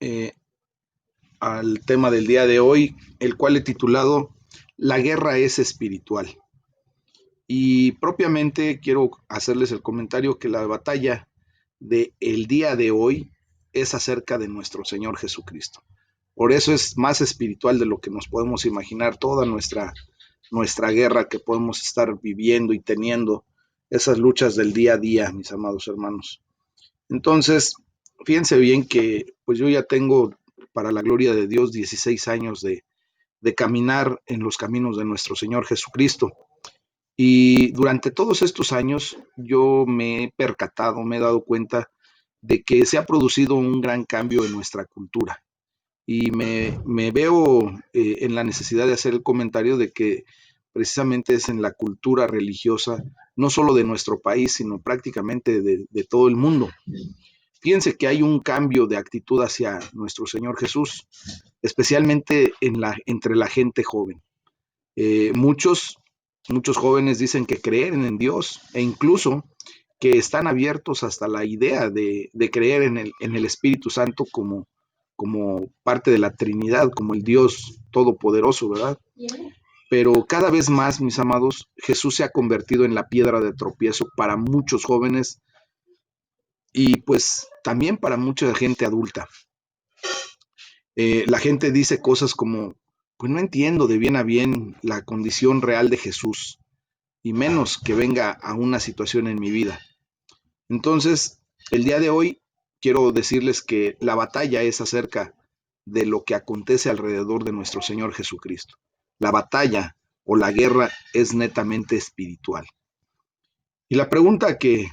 eh, al tema del día de hoy, el cual he titulado La guerra es espiritual. Y propiamente quiero hacerles el comentario que la batalla del día de hoy es acerca de nuestro Señor Jesucristo. Por eso es más espiritual de lo que nos podemos imaginar toda nuestra guerra que podemos estar viviendo y teniendo, esas luchas del día a día, mis amados hermanos. Entonces, fíjense bien que pues yo ya tengo, para la gloria de Dios, 16 años de caminar en los caminos de nuestro Señor Jesucristo. Y durante todos estos años yo me he percatado, me he dado cuenta de que se ha producido un gran cambio en nuestra cultura. Y me veo en la necesidad de hacer el comentario de que precisamente es en la cultura religiosa, no solo de nuestro país, sino prácticamente de todo el mundo. Fíjense que hay un cambio de actitud hacia nuestro Señor Jesús, especialmente entre la gente joven. Muchos jóvenes dicen que creen en Dios e incluso que están abiertos hasta la idea de creer en el Espíritu Santo como parte de la Trinidad, como el Dios Todopoderoso, ¿verdad? Pero cada vez más, mis amados, Jesús se ha convertido en la piedra de tropiezo para muchos jóvenes y pues también para mucha gente adulta. La gente dice cosas como, pues no entiendo de bien a bien la condición real de Jesús y menos que venga a una situación en mi vida. Entonces, el día de hoy quiero decirles que la batalla es acerca de lo que acontece alrededor de nuestro Señor Jesucristo. La batalla o la guerra es netamente espiritual. Y la pregunta que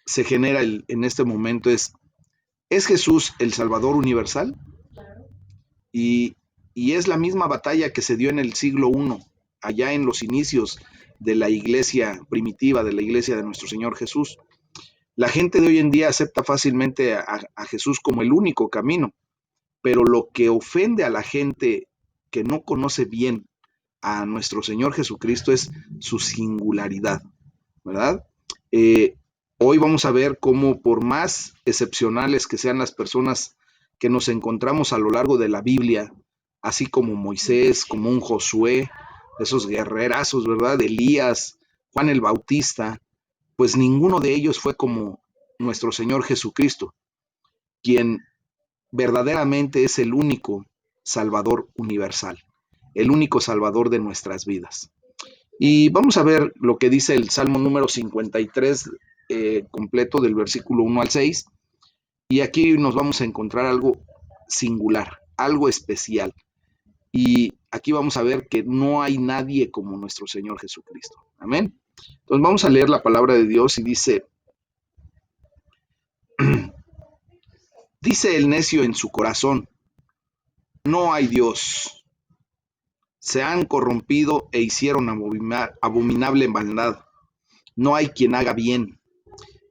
se genera en este momento ¿es Jesús el Salvador universal? Y, y es la misma batalla que se dio en el siglo I, allá en los inicios de la iglesia primitiva, de la iglesia de nuestro Señor Jesús. La gente de hoy en día acepta fácilmente a Jesús como el único camino, pero lo que ofende a la gente que no conoce bien a nuestro Señor Jesucristo es su singularidad, ¿verdad? Eh, Hoy vamos a ver cómo por más excepcionales que sean las personas que nos encontramos a lo largo de la Biblia, así como Moisés, como un Josué, esos guerrerazos, ¿verdad? Elías, Juan el Bautista, pues ninguno de ellos fue como nuestro Señor Jesucristo, quien verdaderamente es el único Salvador universal, el único Salvador de nuestras vidas. Y vamos a ver lo que dice el Salmo número 53, completo del versículo 1 al 6. Y aquí nos vamos a encontrar algo singular, algo especial. Y aquí vamos a ver que no hay nadie como nuestro Señor Jesucristo. Amén. Entonces vamos a leer la palabra de Dios y dice, dice el necio en su corazón, no hay Dios. Se han corrompido e hicieron abominable maldad. No hay quien haga bien.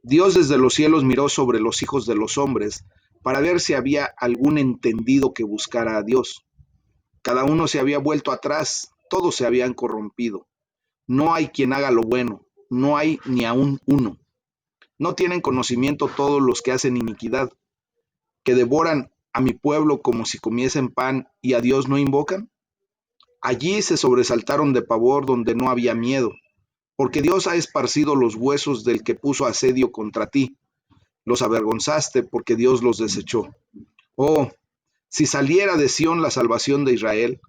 Dios desde los cielos miró sobre los hijos de los hombres para ver si había algún entendido que buscara a Dios. Cada uno se había vuelto atrás, todos se habían corrompido. No hay quien haga lo bueno, no hay ni aun uno. No tienen conocimiento todos los que hacen iniquidad, que devoran a mi pueblo como si comiesen pan y a Dios no invocan. Allí se sobresaltaron de pavor donde no había miedo, porque Dios ha esparcido los huesos del que puso asedio contra ti. Los avergonzaste porque Dios los desechó. Oh, si saliera de Sión la salvación de Israel,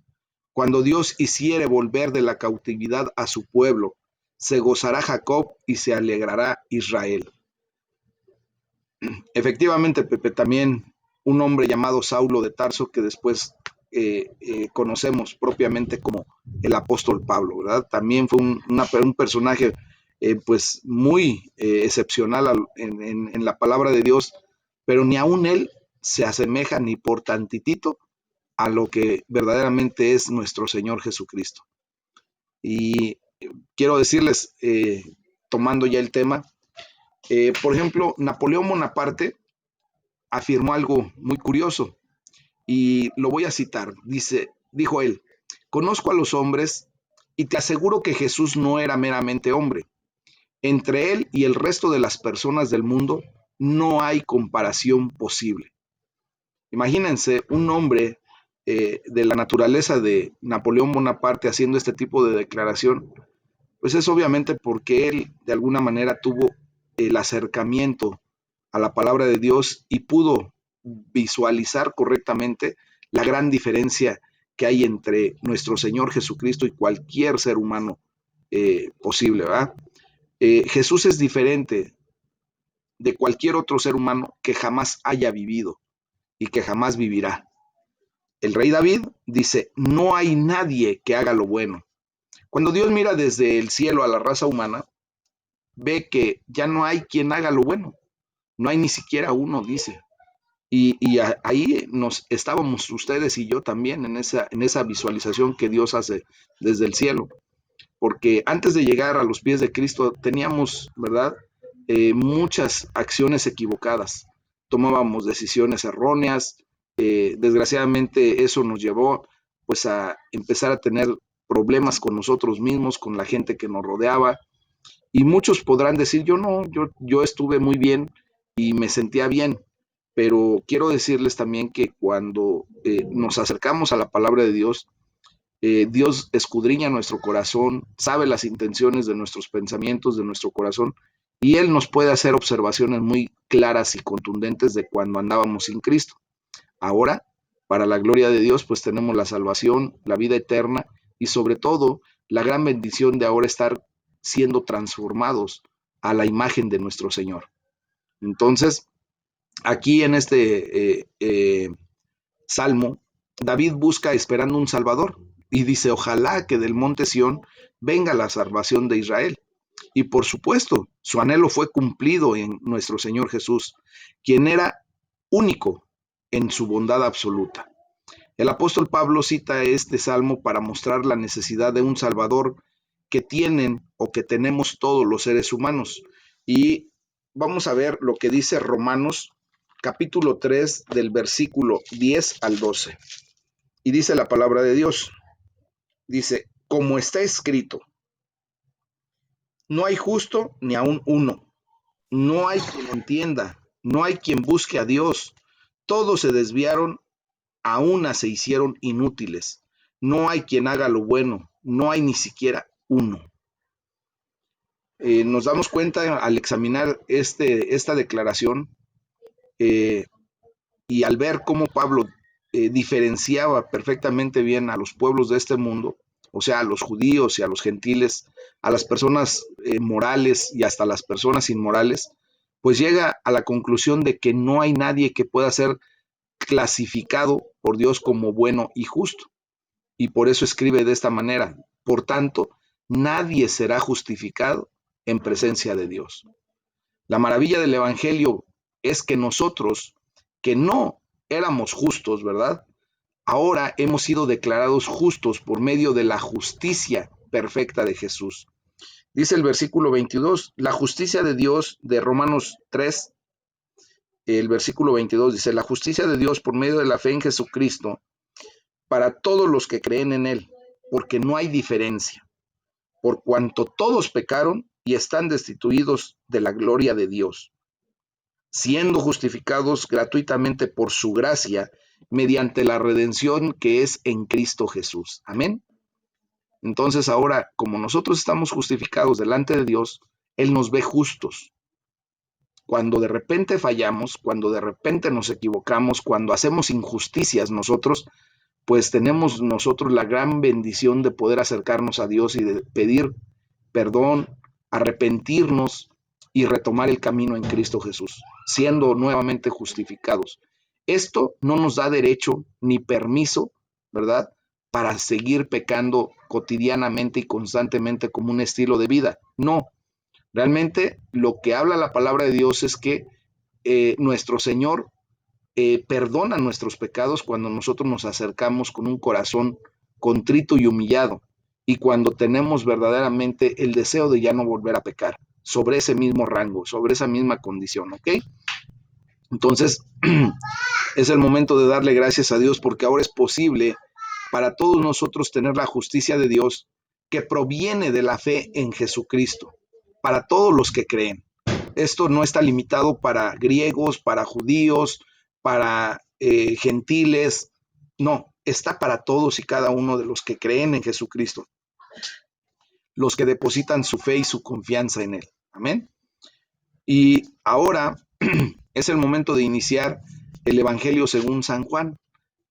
cuando Dios hiciere volver de la cautividad a su pueblo, se gozará Jacob y se alegrará Israel. Efectivamente, Pepe, también un hombre llamado Saulo de Tarso, que después conocemos propiamente como el apóstol Pablo, ¿verdad? También fue un personaje pues muy excepcional en la palabra de Dios, pero ni aún él se asemeja ni por tantitito a lo que verdaderamente es nuestro Señor Jesucristo. Y quiero decirles, tomando ya el tema, por ejemplo, Napoleón Bonaparte afirmó algo muy curioso y lo voy a citar. Dijo él, conozco a los hombres y te aseguro que Jesús no era meramente hombre. Entre él y el resto de las personas del mundo no hay comparación posible. Imagínense un hombre de la naturaleza de Napoleón Bonaparte haciendo este tipo de declaración, pues es obviamente porque él de alguna manera tuvo el acercamiento a la palabra de Dios y pudo visualizar correctamente la gran diferencia que hay entre nuestro Señor Jesucristo y cualquier ser humano posible, ¿verdad? Jesús es diferente de cualquier otro ser humano que jamás haya vivido y que jamás vivirá. El rey David dice, no hay nadie que haga lo bueno. Cuando Dios mira desde el cielo a la raza humana, ve que ya no hay quien haga lo bueno. No hay ni siquiera uno, dice. Ahí nos estábamos ustedes y yo también en esa visualización que Dios hace desde el cielo. Porque antes de llegar a los pies de Cristo teníamos, ¿verdad? Muchas acciones equivocadas. Tomábamos decisiones erróneas. Desgraciadamente eso nos llevó pues a empezar a tener problemas con nosotros mismos, con la gente que nos rodeaba, y muchos podrán decir, yo no, yo estuve muy bien y me sentía bien, pero quiero decirles también que cuando nos acercamos a la palabra de Dios, Dios escudriña nuestro corazón, sabe las intenciones de nuestros pensamientos, de nuestro corazón, y Él nos puede hacer observaciones muy claras y contundentes de cuando andábamos sin Cristo. Ahora, para la gloria de Dios, pues tenemos la salvación, la vida eterna y sobre todo la gran bendición de ahora estar siendo transformados a la imagen de nuestro Señor. Entonces, aquí en este salmo, David busca esperando un Salvador y dice, ojalá que del monte Sión venga la salvación de Israel. Y por supuesto, su anhelo fue cumplido en nuestro Señor Jesús, quien era único en su bondad absoluta. El apóstol Pablo cita este salmo para mostrar la necesidad de un Salvador que tienen o que tenemos todos los seres humanos. Y vamos a ver lo que dice Romanos capítulo 3 del versículo 10 al 12. Y dice la palabra de Dios, dice, como está escrito, no hay justo ni aun uno, no hay quien entienda, no hay quien busque a Dios, todos se desviaron, a una se hicieron inútiles. No hay quien haga lo bueno, no hay ni siquiera uno. Nos damos cuenta al examinar esta declaración eh, y al ver cómo Pablo diferenciaba perfectamente bien a los pueblos de este mundo, o sea, a los judíos y a los gentiles, a las personas morales y hasta las personas inmorales, pues llega a la conclusión de que no hay nadie que pueda ser clasificado por Dios como bueno y justo. Y por eso escribe de esta manera, por tanto, nadie será justificado en presencia de Dios. La maravilla del Evangelio es que nosotros, que no éramos justos, ¿verdad? Ahora hemos sido declarados justos por medio de la justicia perfecta de Jesús. Dice el versículo 22, la justicia de Dios de Romanos 3, el versículo 22 dice, la justicia de Dios por medio de la fe en Jesucristo para todos los que creen en Él, porque no hay diferencia, por cuanto todos pecaron y están destituidos de la gloria de Dios, siendo justificados gratuitamente por su gracia, mediante la redención que es en Cristo Jesús. Amén. Entonces ahora, como nosotros estamos justificados delante de Dios, Él nos ve justos. Cuando de repente fallamos, cuando de repente nos equivocamos, cuando hacemos injusticias nosotros, pues tenemos nosotros la gran bendición de poder acercarnos a Dios y de pedir perdón, arrepentirnos y retomar el camino en Cristo Jesús, siendo nuevamente justificados. Esto no nos da derecho ni permiso, ¿verdad?, para seguir pecando cotidianamente y constantemente como un estilo de vida. No, realmente lo que habla la palabra de Dios es que nuestro Señor perdona nuestros pecados cuando nosotros nos acercamos con un corazón contrito y humillado y cuando tenemos verdaderamente el deseo de ya no volver a pecar sobre ese mismo rango, sobre esa misma condición, ¿ok? Entonces, es el momento de darle gracias a Dios porque ahora es posible para todos nosotros tener la justicia de Dios que proviene de la fe en Jesucristo, para todos los que creen. Esto no está limitado para griegos, para judíos, para gentiles. No, está para todos y cada uno de los que creen en Jesucristo, los que depositan su fe y su confianza en Él. Amén. Y ahora es el momento de iniciar el Evangelio según San Juan.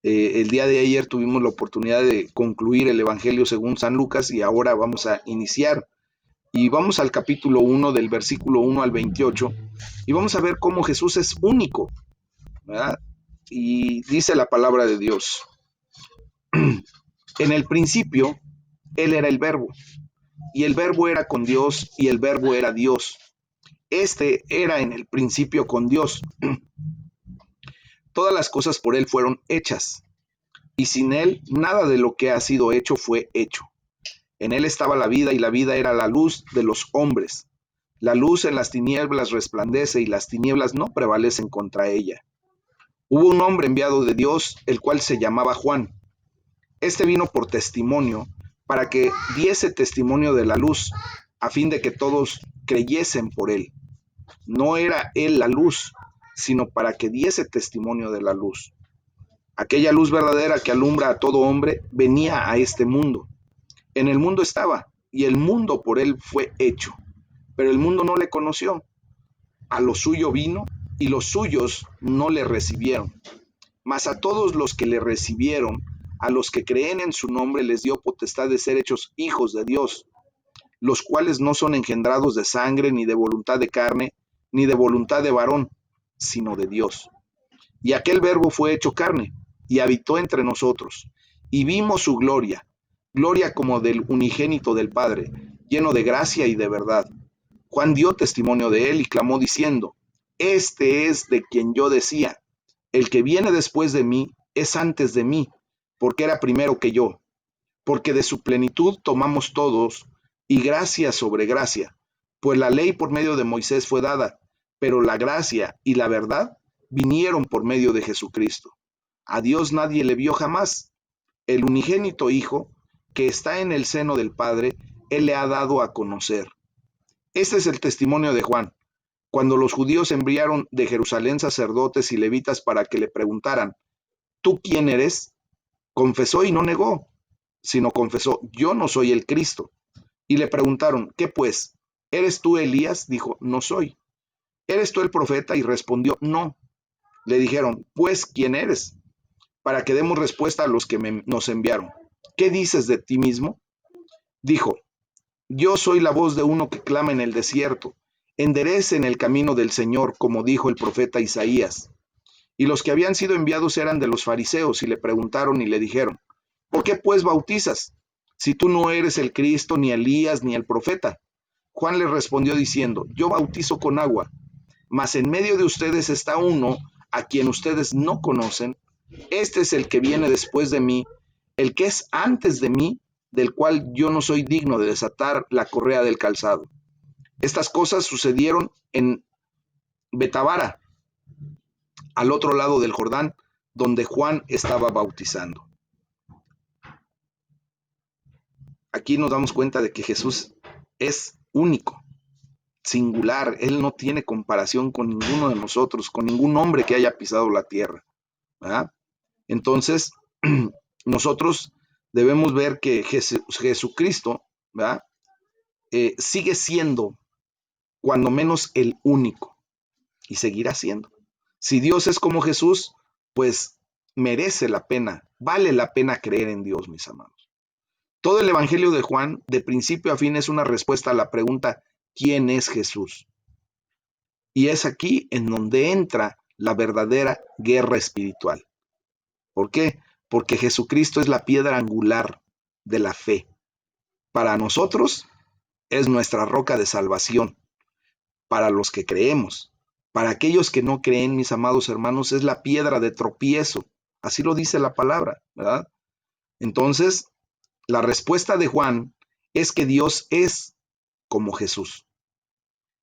El día de ayer tuvimos la oportunidad de concluir el Evangelio según San Lucas y ahora vamos a iniciar. Y vamos al capítulo 1 del versículo 1 al 28 y vamos a ver cómo Jesús es único, ¿verdad? Y dice la palabra de Dios. En el principio, Él era el Verbo, y el Verbo era con Dios, y el Verbo era Dios. Este era en el principio con Dios. Todas las cosas por Él fueron hechas, y sin Él nada de lo que ha sido hecho fue hecho. En Él estaba la vida, y la vida era la luz de los hombres. La luz en las tinieblas resplandece, y las tinieblas no prevalecen contra ella. Hubo un hombre enviado de Dios, el cual se llamaba Juan. Este vino por testimonio, para que diese testimonio de la luz, a fin de que todos creyesen por él. No era él la luz, sino para que diese testimonio de la luz. Aquella luz verdadera que alumbra a todo hombre venía a este mundo. En el mundo estaba, y el mundo por él fue hecho, pero el mundo no le conoció. A lo suyo vino, y los suyos no le recibieron. Mas a todos los que le recibieron, a los que creen en su nombre, les dio potestad de ser hechos hijos de Dios, los cuales no son engendrados de sangre, ni de voluntad de carne, ni de voluntad de varón, sino de Dios. Y aquel Verbo fue hecho carne, y habitó entre nosotros, y vimos su gloria, gloria como del unigénito del Padre, lleno de gracia y de verdad. Juan dio testimonio de él y clamó diciendo: Este es de quien yo decía, el que viene después de mí es antes de mí, porque era primero que yo. Porque de su plenitud tomamos todos, y gracia sobre gracia. Pues la ley por medio de Moisés fue dada, pero la gracia y la verdad vinieron por medio de Jesucristo. A Dios nadie le vio jamás. El unigénito Hijo, que está en el seno del Padre, Él le ha dado a conocer. Este es el testimonio de Juan. Cuando los judíos enviaron de Jerusalén sacerdotes y levitas para que le preguntaran: ¿Tú quién eres? Confesó y no negó, sino confesó: Yo no soy el Cristo. Y le preguntaron: ¿Qué pues? ¿Eres tú Elías? Dijo: No soy. ¿Eres tú el profeta? Y respondió: No. Le dijeron: Pues, ¿quién eres? Para que demos respuesta a los que nos enviaron. ¿Qué dices de ti mismo? Dijo: Yo soy la voz de uno que clama en el desierto: enderecen el camino del Señor, como dijo el profeta Isaías. Y los que habían sido enviados eran de los fariseos, y le preguntaron y le dijeron: ¿Por qué pues bautizas, si tú no eres el Cristo, ni Elías, ni el profeta? Juan les respondió diciendo: Yo bautizo con agua, mas en medio de ustedes está uno a quien ustedes no conocen. Este es el que viene después de mí, el que es antes de mí, del cual yo no soy digno de desatar la correa del calzado. Estas cosas sucedieron en Betabara, al otro lado del Jordán, donde Juan estaba bautizando. Aquí nos damos cuenta de que Jesús es único, singular. Él no tiene comparación con ninguno de nosotros, con ningún hombre que haya pisado la tierra, ¿verdad? Entonces, nosotros debemos ver que Jesucristo, ¿verdad? Sigue siendo, cuando menos, el único, y seguirá siendo. Si Dios es como Jesús, pues merece la pena, vale la pena creer en Dios, mis amados. Todo el Evangelio de Juan, de principio a fin, es una respuesta a la pregunta: ¿quién es Jesús? Y es aquí en donde entra la verdadera guerra espiritual. ¿Por qué? Porque Jesucristo es la piedra angular de la fe. Para nosotros es nuestra roca de salvación, para los que creemos. Para aquellos que no creen, mis amados hermanos, es la piedra de tropiezo. Así lo dice la palabra, ¿verdad? Entonces, la respuesta de Juan es que Dios es como Jesús,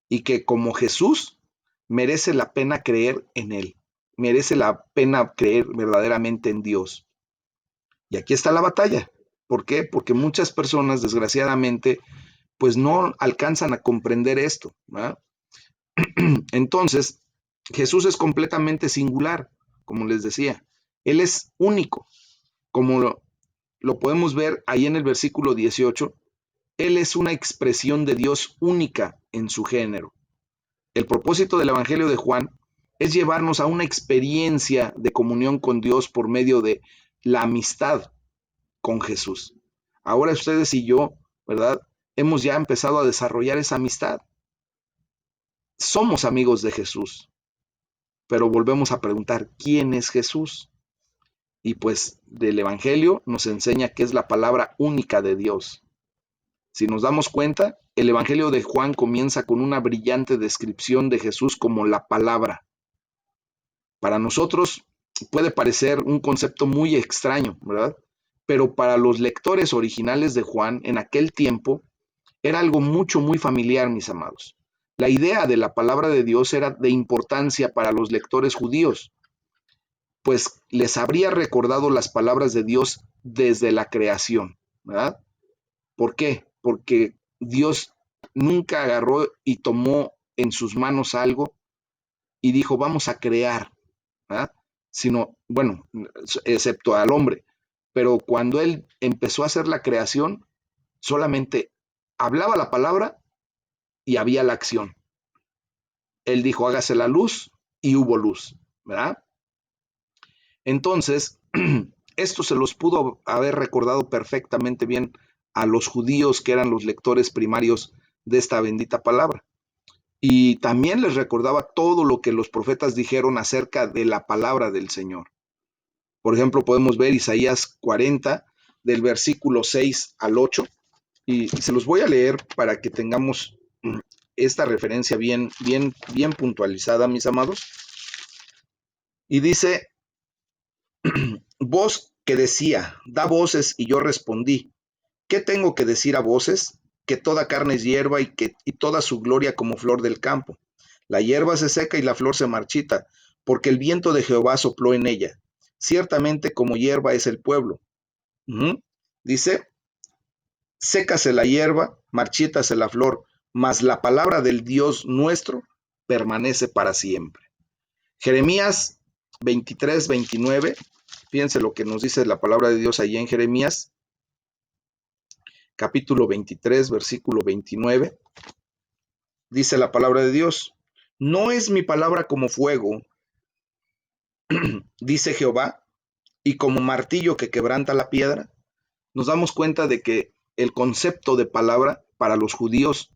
y que como Jesús merece la pena creer en Él, merece la pena creer verdaderamente en Dios. Y aquí está la batalla. ¿Por qué? Porque muchas personas, desgraciadamente, pues no alcanzan a comprender esto, ¿verdad? Entonces, Jesús es completamente singular. como les decía. Él es único, como lo podemos ver ahí en el versículo 18. Él es una expresión de Dios única en su género. El propósito del Evangelio de Juan es llevarnos a una experiencia de comunión con Dios por medio de la amistad con Jesús. Ahora ustedes y yo, ¿verdad? Hemos ya empezado a desarrollar esa amistad. Somos amigos de Jesús, pero volvemos a preguntar, ¿quién es Jesús? Y pues del Evangelio nos enseña que es la palabra única de Dios. Si nos damos cuenta, el Evangelio de Juan comienza con una brillante descripción de Jesús como la palabra. Para nosotros puede parecer un concepto muy extraño, ¿verdad? Pero para los lectores originales de Juan en aquel tiempo era algo muy familiar, mis amados. La idea de la palabra de Dios era de importancia para los lectores judíos, pues les habría recordado las palabras de Dios desde la creación, ¿verdad? ¿Por qué? Porque Dios nunca agarró y tomó en sus manos algo y dijo, vamos a crear, ¿verdad? Sino, bueno, excepto al hombre, pero cuando él empezó a hacer la creación, solamente hablaba la palabra y había la acción. Él dijo, hágase la luz y hubo luz, ¿verdad? Entonces, esto se los pudo haber recordado perfectamente bien a los judíos que eran los lectores primarios de esta bendita palabra. Y también les recordaba todo lo que los profetas dijeron acerca de la palabra del Señor. Por ejemplo, podemos ver Isaías 40, del versículo 6 al 8, y se los voy a leer para que tengamos esta referencia bien puntualizada, mis amados. Y dice, voz que decía, da voces, y yo respondí, ¿qué tengo que decir a voces? Que toda carne es hierba y toda su gloria como flor del campo. La hierba se seca y la flor se marchita, porque el viento de Jehová sopló en ella. Ciertamente como hierba es el pueblo. Dice, sécase la hierba, marchítase la flor, mas la palabra del Dios nuestro permanece para siempre. Jeremías 23, 29, fíjense lo que nos dice la palabra de Dios allí en Jeremías, capítulo 23, versículo 29, dice la palabra de Dios, no es mi palabra como fuego, dice Jehová, y como martillo que quebranta la piedra. Nos damos cuenta de que el concepto de palabra para los judíos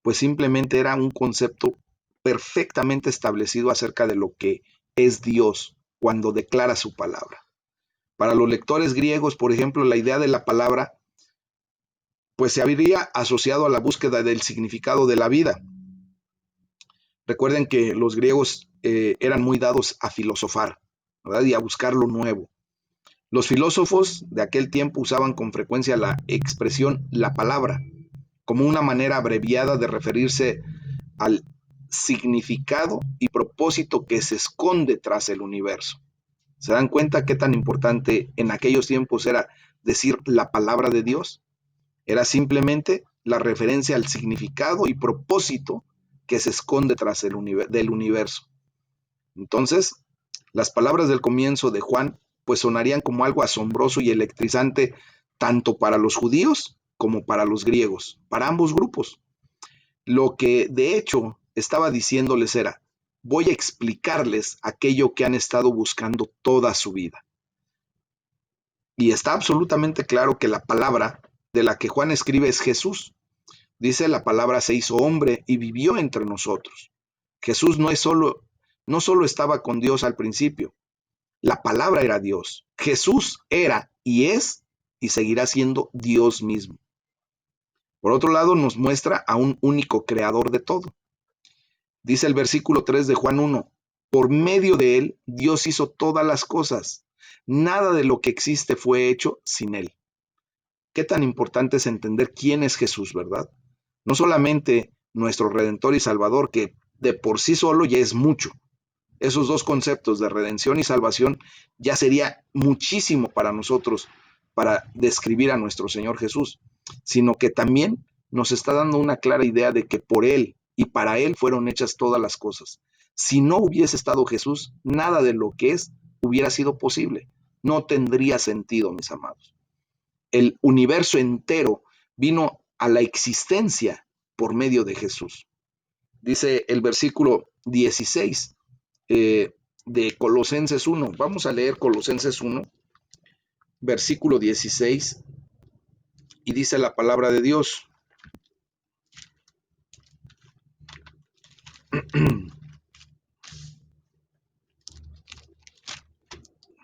pues simplemente era un concepto perfectamente establecido acerca de lo que es Dios cuando declara su palabra. Para los lectores griegos, por ejemplo, la idea de la palabra pues se habría asociado a la búsqueda del significado de la vida. Recuerden que los griegos eran muy dados a filosofar, ¿verdad? Y a buscar lo nuevo. Los filósofos de aquel tiempo usaban con frecuencia la expresión la palabra como una manera abreviada de referirse al significado y propósito que se esconde tras el universo. ¿Se dan cuenta qué tan importante en aquellos tiempos era decir la palabra de Dios? Era simplemente la referencia al significado y propósito que se esconde tras del universo. Entonces, las palabras del comienzo de Juan pues sonarían como algo asombroso y electrizante tanto para los judíos como para los griegos, para ambos grupos. Lo que de hecho estaba diciéndoles era, voy a explicarles aquello que han estado buscando toda su vida. Y está absolutamente claro que la palabra de la que Juan escribe es Jesús. Dice, la palabra se hizo hombre y vivió entre nosotros. Jesús no solo estaba con Dios al principio, la palabra era Dios. Jesús era y es y seguirá siendo Dios mismo. Por otro lado, nos muestra a un único creador de todo. Dice el versículo 3 de Juan 1, por medio de él Dios hizo todas las cosas. Nada de lo que existe fue hecho sin él. Qué tan importante es entender quién es Jesús, ¿verdad? No solamente nuestro Redentor y Salvador, que de por sí solo ya es mucho. Esos dos conceptos de redención y salvación ya sería muchísimo para nosotros para describir a nuestro Señor Jesús, sino que también nos está dando una clara idea de que por Él y para Él fueron hechas todas las cosas. Si no hubiese estado Jesús, nada de lo que es hubiera sido posible. No tendría sentido, mis amados. El universo entero vino a la existencia por medio de Jesús. Dice el versículo 16 de Colosenses 1. Vamos a leer Colosenses 1, versículo 16, y dice la palabra de Dios.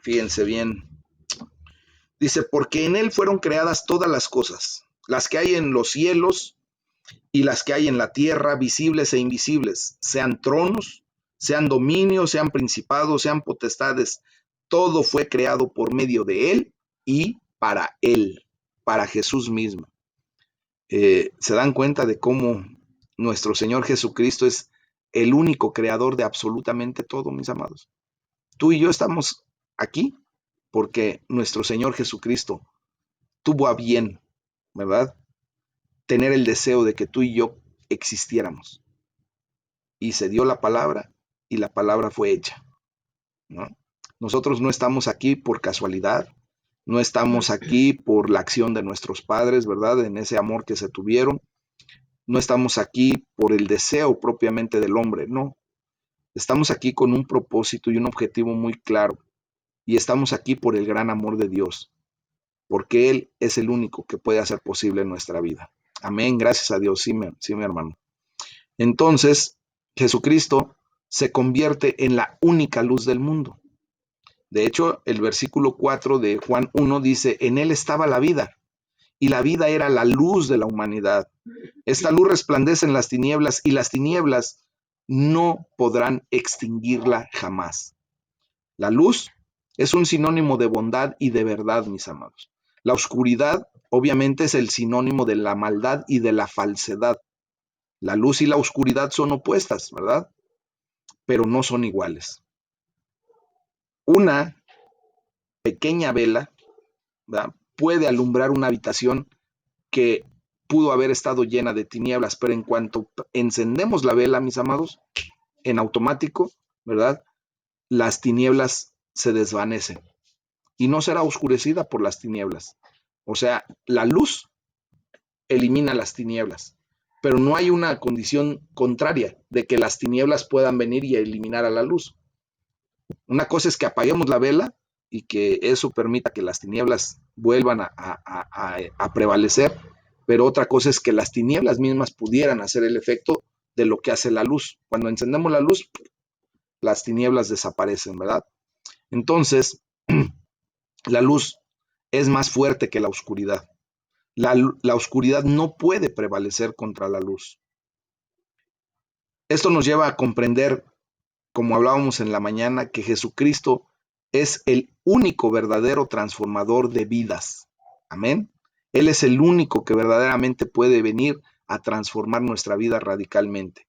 Fíjense bien. Dice, porque en él fueron creadas todas las cosas, las que hay en los cielos y las que hay en la tierra, visibles e invisibles, sean tronos, sean dominios, sean principados, sean potestades. Todo fue creado por medio de él y para él, para Jesús mismo. ¿Se dan cuenta de cómo nuestro Señor Jesucristo es el único creador de absolutamente todo, mis amados? Tú y yo estamos aquí porque nuestro Señor Jesucristo tuvo a bien, ¿verdad?, tener el deseo de que tú y yo existiéramos. Y se dio la palabra y la palabra fue hecha, ¿no? Nosotros no estamos aquí por casualidad, no estamos aquí por la acción de nuestros padres, ¿verdad?, en ese amor que se tuvieron. No estamos aquí por el deseo propiamente del hombre, no. Estamos aquí con un propósito y un objetivo muy claro. Y estamos aquí por el gran amor de Dios, porque Él es el único que puede hacer posible nuestra vida. Amén, gracias a Dios, sí, mi hermano. Entonces, Jesucristo se convierte en la única luz del mundo. De hecho, el versículo 4 de Juan 1 dice, en Él estaba la vida, y la vida era la luz de la humanidad. Esta luz resplandece en las tinieblas, y las tinieblas no podrán extinguirla jamás. La luz es un sinónimo de bondad y de verdad, mis amados. La oscuridad, obviamente, es el sinónimo de la maldad y de la falsedad. La luz y la oscuridad son opuestas, ¿verdad? Pero no son iguales. Una pequeña vela, ¿verdad?, puede alumbrar una habitación que pudo haber estado llena de tinieblas, pero en cuanto encendemos la vela, mis amados, en automático, ¿verdad?, las tinieblas se desvanecen y no será oscurecida por las tinieblas. O sea, la luz elimina las tinieblas, pero no hay una condición contraria de que las tinieblas puedan venir y eliminar a la luz. Una cosa es que apaguemos la vela y que eso permita que las tinieblas vuelvan a prevalecer, pero otra cosa es que las tinieblas mismas pudieran hacer el efecto de lo que hace la luz. Cuando encendemos la luz, las tinieblas desaparecen, ¿verdad? Entonces, la luz es más fuerte que la oscuridad. La oscuridad no puede prevalecer contra la luz. Esto nos lleva a comprender, como hablábamos en la mañana, que Jesucristo es el único verdadero transformador de vidas. Amén. Él es el único que verdaderamente puede venir a transformar nuestra vida radicalmente.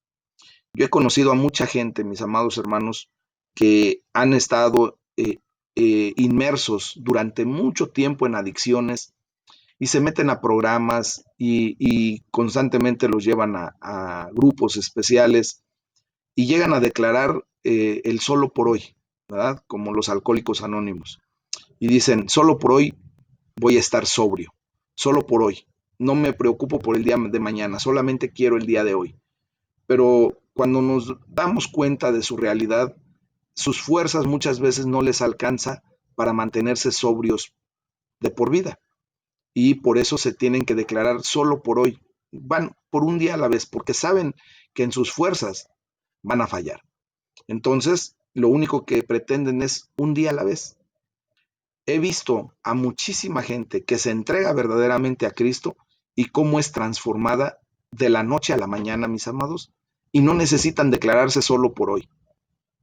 Yo he conocido a mucha gente, mis amados hermanos, que han estado inmersos durante mucho tiempo en adicciones y se meten a programas y constantemente los llevan a grupos especiales y llegan a declarar el solo por hoy, ¿verdad? Como los alcohólicos anónimos. Y dicen, solo por hoy voy a estar sobrio, solo por hoy. No me preocupo por el día de mañana, solamente quiero el día de hoy. Pero cuando nos damos cuenta de su realidad, sus fuerzas muchas veces no les alcanza para mantenerse sobrios de por vida. Y por eso se tienen que declarar solo por hoy. Van por un día a la vez, porque saben que en sus fuerzas van a fallar. Entonces, lo único que pretenden es un día a la vez. He visto a muchísima gente que se entrega verdaderamente a Cristo y cómo es transformada de la noche a la mañana, mis amados, y no necesitan declararse solo por hoy,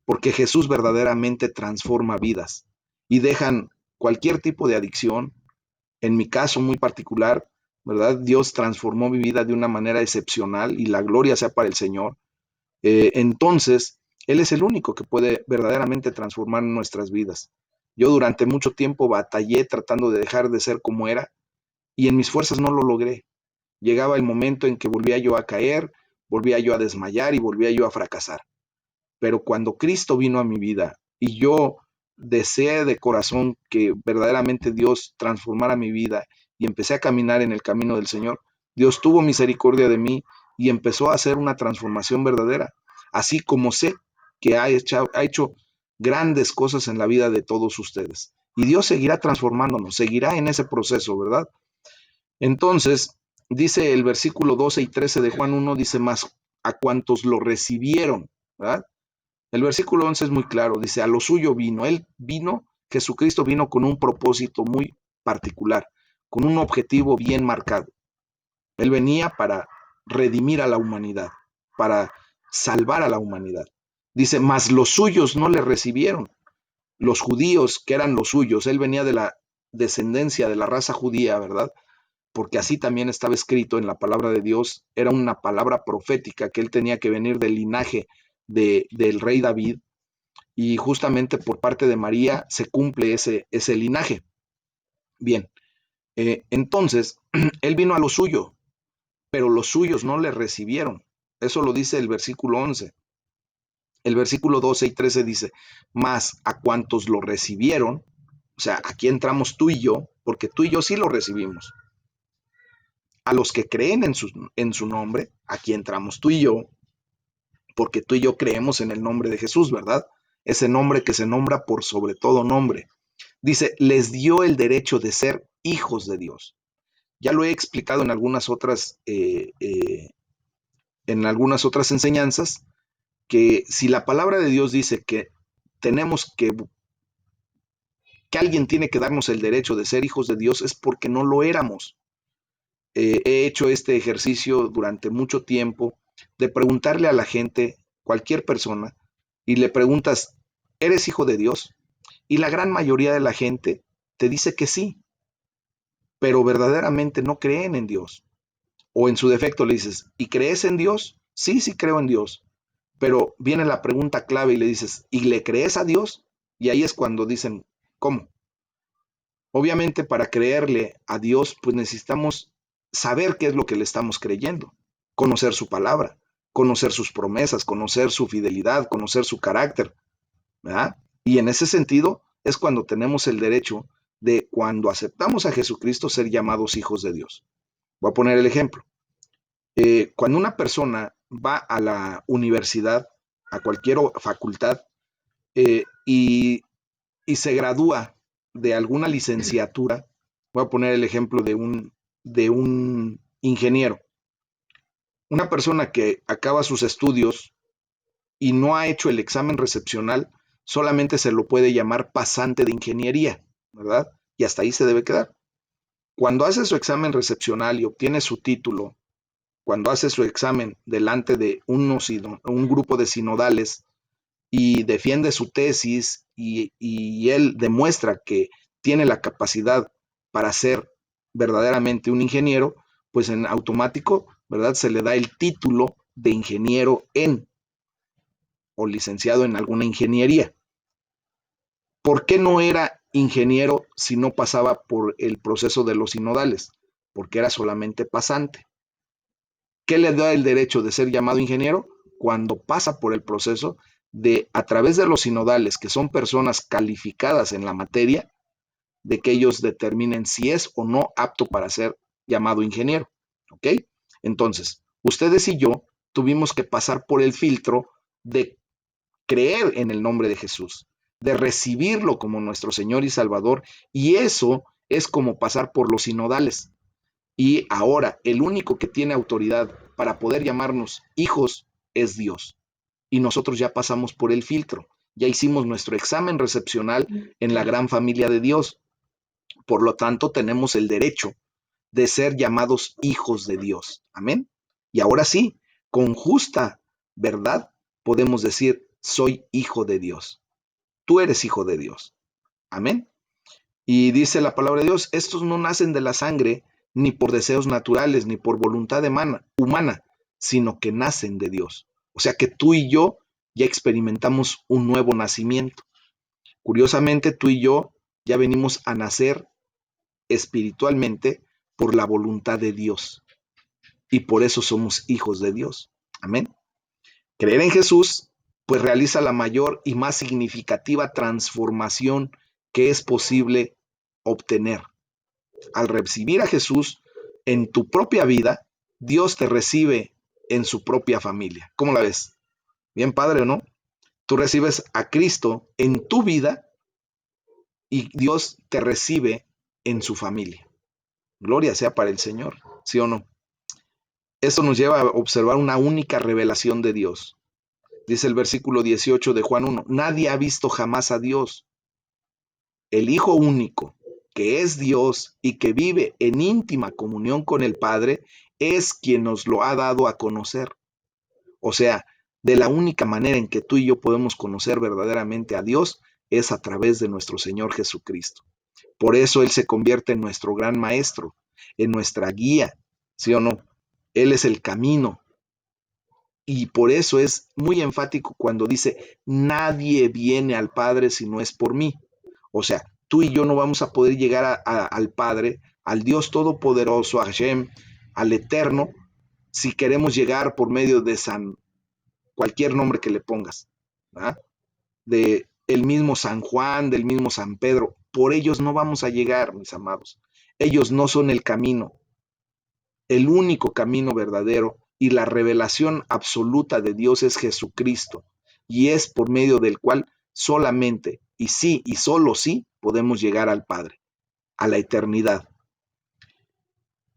porque Jesús verdaderamente transforma vidas y dejan cualquier tipo de adicción. En mi caso muy particular, ¿verdad? Dios transformó mi vida de una manera excepcional y la gloria sea para el Señor. Entonces, Él es el único que puede verdaderamente transformar nuestras vidas. Yo durante mucho tiempo batallé tratando de dejar de ser como era y en mis fuerzas no lo logré. Llegaba el momento en que volvía yo a caer, volvía yo a desmayar y volvía yo a fracasar. Pero cuando Cristo vino a mi vida y yo deseé de corazón que verdaderamente Dios transformara mi vida y empecé a caminar en el camino del Señor, Dios tuvo misericordia de mí y empezó a hacer una transformación verdadera, así como sé que ha hecho grandes cosas en la vida de todos ustedes. Y Dios seguirá transformándonos, seguirá en ese proceso, ¿verdad? Entonces, dice el versículo 12 y 13 de Juan 1, dice más a cuantos lo recibieron, ¿verdad? El versículo 11 es muy claro, dice, a lo suyo vino, Jesucristo vino con un propósito muy particular, con un objetivo bien marcado. Él venía para redimir a la humanidad, para salvar a la humanidad. Dice, mas los suyos no le recibieron. Los judíos que eran los suyos, él venía de la descendencia de la raza judía, ¿verdad? Porque así también estaba escrito en la palabra de Dios, era una palabra profética que él tenía que venir del linaje del rey David, y justamente por parte de María se cumple ese linaje. Bien, entonces él vino a lo suyo, pero los suyos no le recibieron. Eso lo dice el versículo 11. El versículo 12 y 13 dice, más a cuantos lo recibieron, o sea, aquí entramos tú y yo, porque tú y yo sí lo recibimos. A los que creen en su nombre, aquí entramos tú y yo, porque tú y yo creemos en el nombre de Jesús, ¿verdad? Ese nombre que se nombra por sobre todo nombre. Dice, les dio el derecho de ser hijos de Dios. Ya lo he explicado en algunas otras enseñanzas, que si la palabra de Dios dice que tenemos que alguien tiene que darnos el derecho de ser hijos de Dios, es porque no lo éramos. He hecho este ejercicio durante mucho tiempo de preguntarle a la gente, cualquier persona, y le preguntas, ¿eres hijo de Dios? Y la gran mayoría de la gente te dice que sí, pero verdaderamente no creen en Dios. O en su defecto le dices, ¿y crees en Dios? Sí, sí creo en Dios. Pero viene la pregunta clave y le dices, ¿y le crees a Dios? Y ahí es cuando dicen, ¿cómo? Obviamente para creerle a Dios, pues necesitamos saber qué es lo que le estamos creyendo, conocer su palabra, conocer sus promesas, conocer su fidelidad, conocer su carácter, ¿verdad? Y en ese sentido es cuando tenemos el derecho de, cuando aceptamos a Jesucristo, ser llamados hijos de Dios. Voy a poner el ejemplo. Cuando una persona va a la universidad, a cualquier facultad, y se gradúa de alguna licenciatura, voy a poner el ejemplo de un ingeniero. Una persona que acaba sus estudios y no ha hecho el examen recepcional, solamente se lo puede llamar pasante de ingeniería, ¿verdad? Y hasta ahí se debe quedar. Cuando hace su examen recepcional y obtiene su título, cuando hace su examen delante de un grupo de sinodales y defiende su tesis y él demuestra que tiene la capacidad para ser verdaderamente un ingeniero, pues en automático, ¿verdad? Se le da el título de ingeniero o licenciado en alguna ingeniería. ¿Por qué no era ingeniero si no pasaba por el proceso de los sinodales? Porque era solamente pasante. ¿Qué le da el derecho de ser llamado ingeniero? Cuando pasa por el proceso de, a través de los sinodales, que son personas calificadas en la materia, de que ellos determinen si es o no apto para ser llamado ingeniero. ¿Ok? Entonces, ustedes y yo tuvimos que pasar por el filtro de creer en el nombre de Jesús, de recibirlo como nuestro Señor y Salvador, y eso es como pasar por los sinodales. Y ahora el único que tiene autoridad para poder llamarnos hijos es Dios. Y nosotros ya pasamos por el filtro, ya hicimos nuestro examen recepcional en la gran familia de Dios. Por lo tanto, tenemos el derecho de ser llamados hijos de Dios. Amén. Y ahora sí, con justa verdad, podemos decir, soy hijo de Dios. Tú eres hijo de Dios. Amén. Y dice la palabra de Dios, estos no nacen de la sangre, ni por deseos naturales, ni por voluntad humana, sino que nacen de Dios. O sea que tú y yo ya experimentamos un nuevo nacimiento. Curiosamente, tú y yo ya venimos a nacer espiritualmente por la voluntad de Dios. Y por eso somos hijos de Dios. Amén. Creer en Jesús pues realiza la mayor y más significativa transformación que es posible obtener. Al recibir a Jesús en tu propia vida, Dios te recibe en su propia familia. ¿Cómo la ves? Bien padre, ¿o no? Tú recibes a Cristo en tu vida y Dios te recibe en su familia. Gloria sea para el Señor, ¿sí o no? Esto nos lleva a observar una única revelación de Dios. Dice el versículo 18 de Juan 1, nadie ha visto jamás a Dios. El Hijo único, que es Dios y que vive en íntima comunión con el Padre, es quien nos lo ha dado a conocer. O sea, de la única manera en que tú y yo podemos conocer verdaderamente a Dios es a través de nuestro Señor Jesucristo. Por eso Él se convierte en nuestro gran maestro, en nuestra guía, ¿sí o no? Él es el camino. Y por eso es muy enfático cuando dice, nadie viene al Padre si no es por mí. O sea, tú y yo no vamos a poder llegar al Padre, al Dios Todopoderoso, a Hashem, al Eterno, si queremos llegar por medio de cualquier nombre que le pongas, ¿verdad? De el mismo San Juan, del mismo San Pedro. Por ellos no vamos a llegar, mis amados. Ellos no son el camino, el único camino verdadero y la revelación absoluta de Dios es Jesucristo. Y es por medio del cual solamente, y sí, y solo sí, podemos llegar al Padre, a la eternidad.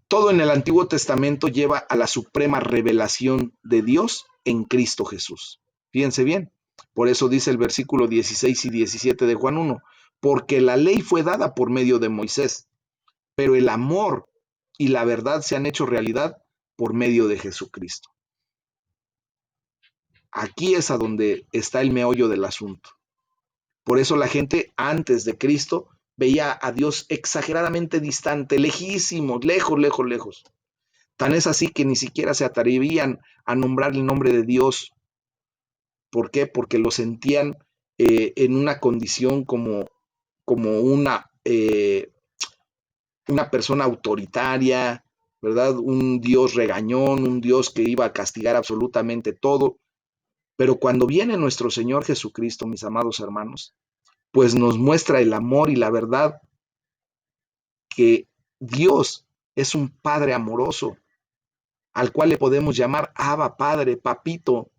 Todo en el Antiguo Testamento lleva a la suprema revelación de Dios en Cristo Jesús. Fíjense bien, por eso dice el versículo 16 y 17 de Juan 1, porque la ley fue dada por medio de Moisés, pero el amor y la verdad se han hecho realidad por medio de Jesucristo. Aquí es a donde está el meollo del asunto. Por eso la gente antes de Cristo veía a Dios exageradamente distante, lejísimo, lejos, lejos, lejos. Tan es así que ni siquiera se atrevían a nombrar el nombre de Dios. ¿Por qué? Porque lo sentían en una condición como una persona autoritaria, ¿verdad? Un Dios regañón, un Dios que iba a castigar absolutamente todo. Pero cuando viene nuestro Señor Jesucristo, mis amados hermanos, pues nos muestra el amor y la verdad que Dios es un Padre amoroso, al cual le podemos llamar Abba, Padre, Papito,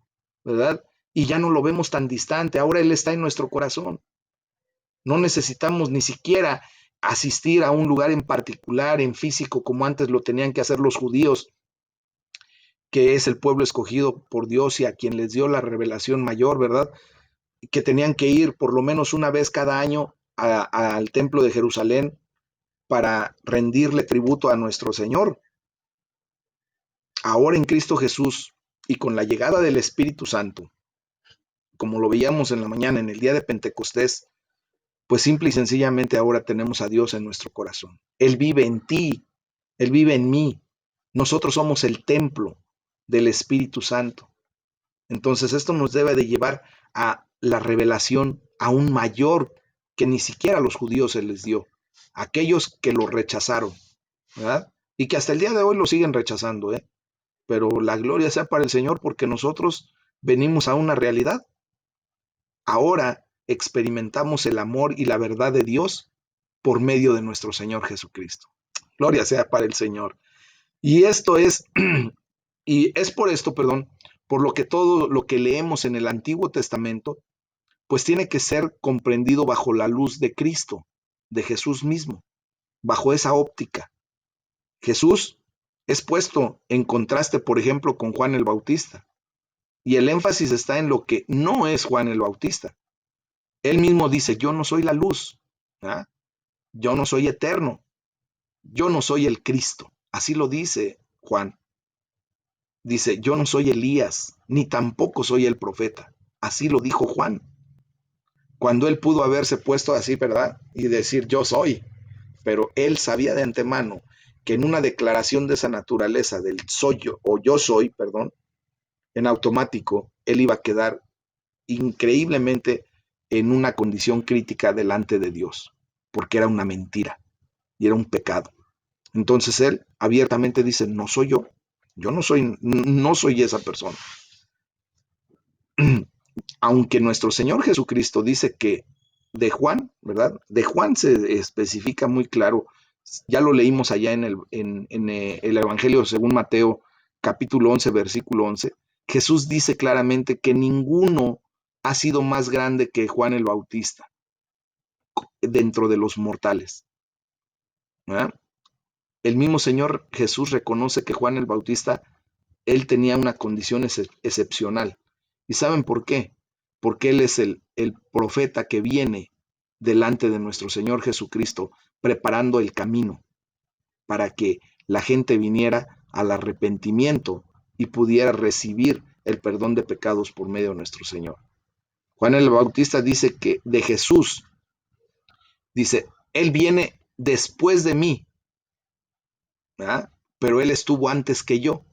¿verdad? Y ya no lo vemos tan distante, ahora Él está en nuestro corazón. No necesitamos ni siquiera asistir a un lugar en particular, en físico, como antes lo tenían que hacer los judíos, que es el pueblo escogido por Dios y a quien les dio la revelación mayor, ¿verdad? Que tenían que ir por lo menos una vez cada año al templo de Jerusalén para rendirle tributo a nuestro Señor. Ahora en Cristo Jesús y con la llegada del Espíritu Santo, como lo veíamos en la mañana, en el día de Pentecostés, pues simple y sencillamente ahora tenemos a Dios en nuestro corazón. Él vive en ti, Él vive en mí. Nosotros somos el templo del Espíritu Santo. Entonces esto nos debe de llevar a la revelación aún mayor que ni siquiera a los judíos se les dio. Aquellos que lo rechazaron, ¿verdad? Y que hasta el día de hoy lo siguen rechazando, ¿eh? Pero la gloria sea para el Señor porque nosotros venimos a una realidad. Ahora experimentamos el amor y la verdad de Dios por medio de nuestro Señor Jesucristo. Gloria sea para el Señor. Y esto es, y es por esto, perdón, por lo que todo lo que leemos en el Antiguo Testamento, pues tiene que ser comprendido bajo la luz de Cristo, de Jesús mismo, bajo esa óptica. Jesús es puesto en contraste, por ejemplo, con Juan el Bautista. Y el énfasis está en lo que no es Juan el Bautista. Él mismo dice, yo no soy la luz, ¿ah? Yo no soy eterno, yo no soy el Cristo. Así lo dice Juan. Dice, yo no soy Elías, ni tampoco soy el profeta. Así lo dijo Juan. Cuando él pudo haberse puesto así, ¿verdad? Y decir, yo soy. Pero él sabía de antemano que en una declaración de esa naturaleza, del soy yo, o yo soy, perdón, en automático, él iba a quedar increíblemente en una condición crítica delante de Dios, porque era una mentira y era un pecado. Entonces él abiertamente dice, no soy yo no soy esa persona. aunque nuestro Señor Jesucristo dice que de Juan, ¿verdad? De Juan se especifica muy claro, ya lo leímos allá en el Evangelio según Mateo, capítulo 11, versículo 11. Jesús dice claramente que ninguno ha sido más grande que Juan el Bautista dentro de los mortales, ¿verdad? El mismo Señor Jesús reconoce que Juan el Bautista, él tenía una condición excepcional. ¿Y saben por qué? Porque él es el profeta que viene delante de nuestro Señor Jesucristo, preparando el camino para que la gente viniera al arrepentimiento y pudiera recibir el perdón de pecados por medio de nuestro Señor. Juan el Bautista dice que de Jesús, dice, él viene después de mí, ¿verdad? Pero él estuvo antes que yo.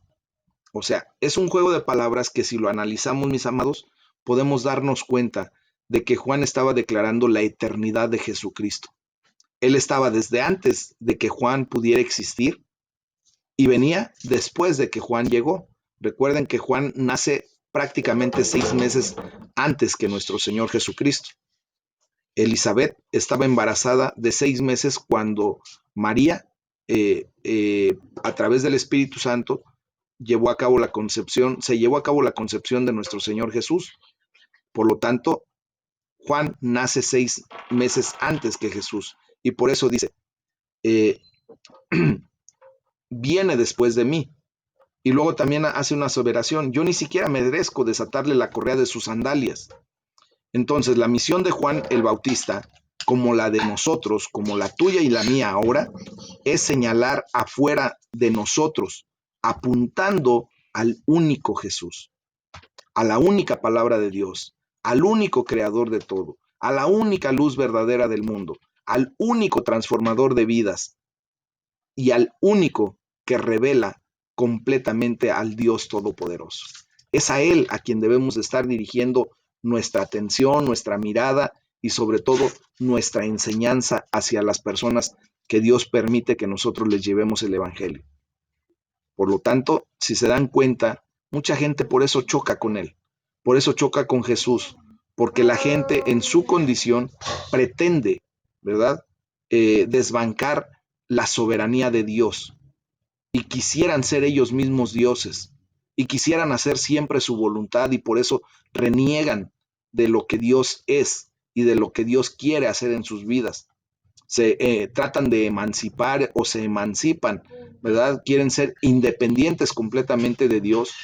O sea, es un juego de palabras que si lo analizamos, mis amados, podemos darnos cuenta de que Juan estaba declarando la eternidad de Jesucristo. Él estaba desde antes de que Juan pudiera existir y venía después de que Juan llegó. Recuerden que Juan nace prácticamente 6 meses antes que nuestro Señor Jesucristo. Elizabeth estaba embarazada de 6 meses cuando María, a través del Espíritu Santo, se llevó a cabo la concepción de nuestro Señor Jesús. Por lo tanto, Juan nace 6 meses antes que Jesús. Y por eso dice, viene después de mí. Y luego también hace una aseveración, yo ni siquiera merezco desatarle la correa de sus sandalias. Entonces, la misión de Juan el Bautista, como la de nosotros, como la tuya y la mía ahora, es señalar afuera de nosotros, apuntando al único Jesús, a la única palabra de Dios, al único creador de todo, a la única luz verdadera del mundo, al único transformador de vidas y al único que revela completamente al Dios Todopoderoso. Es a Él a quien debemos estar dirigiendo nuestra atención, nuestra mirada y sobre todo nuestra enseñanza hacia las personas que Dios permite que nosotros les llevemos el Evangelio. Por lo tanto, si se dan cuenta, mucha gente por eso choca con Él, por eso choca con Jesús, porque la gente en su condición pretende, ¿verdad?, desbancar la soberanía de Dios y quisieran ser ellos mismos dioses y quisieran hacer siempre su voluntad y por eso reniegan de lo que Dios es y de lo que Dios quiere hacer en sus vidas. Se tratan de emancipar o se emancipan, ¿verdad? Quieren ser independientes completamente de Dios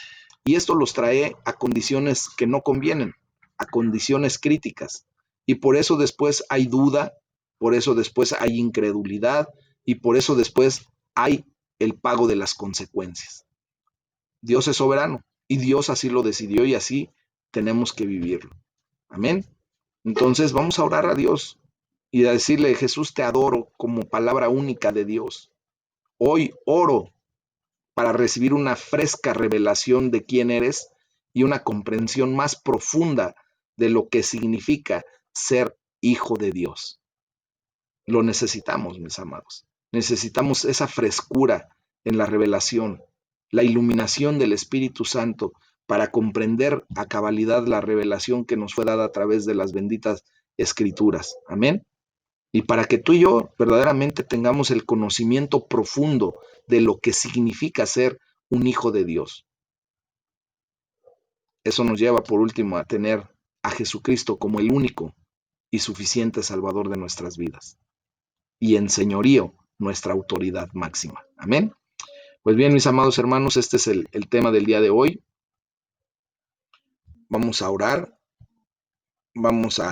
y esto los trae a condiciones que no convienen, a condiciones críticas. Y por eso después hay duda, por eso después hay incredulidad y por eso después hay el pago de las consecuencias. Dios es soberano y Dios así lo decidió y así tenemos que vivirlo. Amén. Entonces vamos a orar a Dios y a decirle, Jesús, te adoro como palabra única de Dios. Hoy oro para recibir una fresca revelación de quién eres y una comprensión más profunda de lo que significa ser hijo de Dios. Lo necesitamos, mis amados. Necesitamos esa frescura en la revelación, la iluminación del Espíritu Santo para comprender a cabalidad la revelación que nos fue dada a través de las benditas Escrituras. Amén. Y para que tú y yo verdaderamente tengamos el conocimiento profundo de lo que significa ser un hijo de Dios. Eso nos lleva, por último, a tener a Jesucristo como el único y suficiente Salvador de nuestras vidas. Y en señorío, nuestra autoridad máxima. Amén. Pues bien, mis amados hermanos, este es el tema del día de hoy. Vamos a orar. Vamos a